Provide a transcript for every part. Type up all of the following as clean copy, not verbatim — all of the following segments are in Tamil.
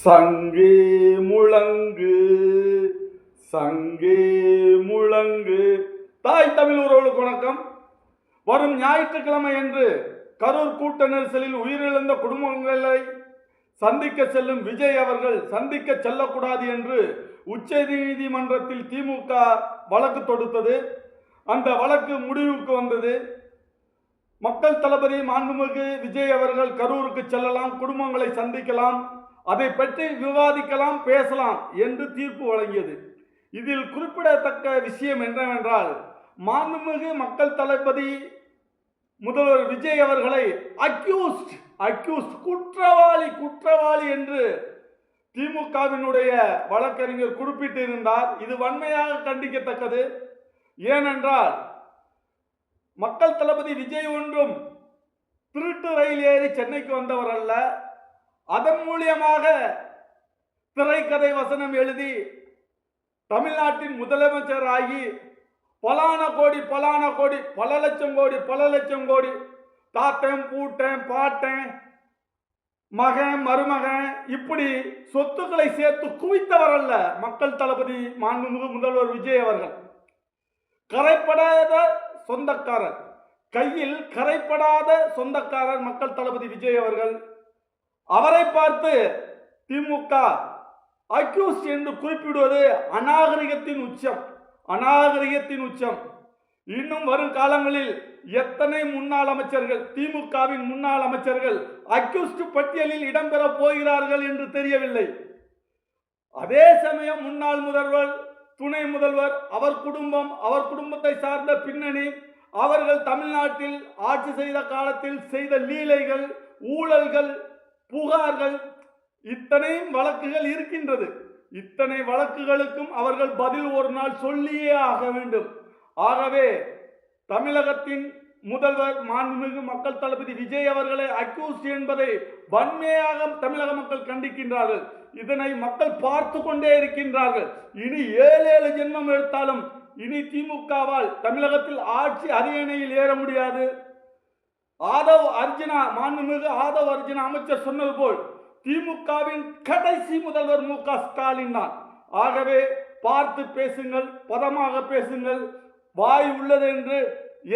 சங்கே முழங்கு சங்கே முழங்கு. தாய் தமிழ் உறவுகளுக்கு வணக்கம். வரும் ஞாயிற்றுக்கிழமை என்று கரூர் கூட்ட நெரிசலில் உயிரிழந்த குடும்பங்களை சந்திக்க செல்லும் விஜய் அவர்கள் சந்திக்க செல்லக்கூடாது என்று உச்ச நீதிமன்றத்தில் திமுக வழக்கு தொடுத்தது. அந்த வழக்கு முடிவுக்கு வந்தது. மக்கள் தளபதி மாண்புமிகு விஜய் அவர்கள் கரூருக்கு செல்லலாம், குடும்பங்களை சந்திக்கலாம், அதை பற்றி விவாதிக்கலாம், பேசலாம் என்று தீர்ப்பு வழங்கியது. இதில் குறிப்பிடத்தக்க விஷயம் என்னவென்றால், மாண்புமிகு மக்கள் தளபதி முதல்வர் விஜய் அவர்களை குற்றவாளி என்று திமுகவினுடைய வழக்கறிஞர் குறிப்பிட்டிருந்தார். இது வன்மையாக கண்டிக்கத்தக்கது. ஏனென்றால் மக்கள் தளபதி விஜய் ஒன்றும் திருட்டு ரயில் ஏறி சென்னைக்கு வந்தவர் அல்ல. அதன் மூலியமாக திரைக்கதை வசனம் எழுதி தமிழ்நாட்டின் முதலமைச்சர் ஆகி பல லட்சம் கோடி தாத்தன் பூட்டன் பாட்டன் மகன் மருமகன் இப்படி சொத்துக்களை சேர்த்து குவித்தவர் அல்ல மக்கள் தளபதி மாண்புமிகு முதல்வர் விஜய் அவர்கள். கரைப்படாத சொந்தக்காரர், கையில் கரைப்படாத சொந்தக்காரர் மக்கள் தளபதி விஜய் அவர்கள். அவரை பார்த்து திமுக அக்யூஸ்ட் என்று குறிப்பிடுவது அநாகரிகத்தின் உச்சம். இன்னும் வரும் காலங்களில் எத்தனை முன்னாள் அமைச்சர்கள், திமுகவின் முன்னாள் அமைச்சர்கள் அக்யூஸ்ட் பட்டியலில் இடம்பெற போகிறார்கள் என்று தெரியவில்லை. அதே சமயம் முன்னாள் முதல்வர், துணை முதல்வர், அவர் குடும்பம், அவர் குடும்பத்தை சார்ந்த பின்னணி, அவர்கள் தமிழ்நாட்டில் ஆட்சி செய்த காலத்தில் செய்த லீலைகள், ஊழல்கள், புகார்கள், இத்தனை வழக்குகள் இருக்கின்றது. இத்தனை வழக்குகளுக்கும் அவர்கள் பதில் ஒரு நாள் சொல்லியே ஆக வேண்டும். ஆகவே தமிழகத்தின் முதல்வர் மாண்புமிகு மக்கள் தளபதி விஜய் அவர்களை அக்யூஸ்ட் என்பதை வன்மையாக தமிழக மக்கள் கண்டிக்கின்றார்கள். இதனை மக்கள் பார்த்து கொண்டே இருக்கின்றார்கள். இனி 7 ஜென்மம் எடுத்தாலும் இனி திமுகவால் தமிழகத்தில் ஆட்சி அரியணையில் ஏற முடியாது. மாண்புமிகு ஆதவ் அர்ஜுனா அமைச்சர் சொன்னது போல் திமுகவின் கடைசி முதல்வர் மு.க. ஸ்டாலின் தான். ஆகவே பார்த்து பேசுங்கள், பதமாக பேசுங்கள். வாய் உள்ளது என்று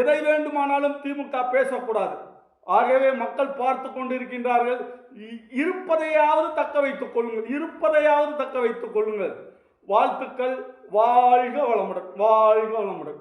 எதை வேண்டுமானாலும் திமுக பேசக்கூடாது. ஆகவே மக்கள் பார்த்து கொண்டிருக்கின்றார்கள். இருப்பதையாவது தக்க வைத்துக் கொள்ளுங்கள். வாழ்த்துக்கள். வாழ்க வளமுடன்.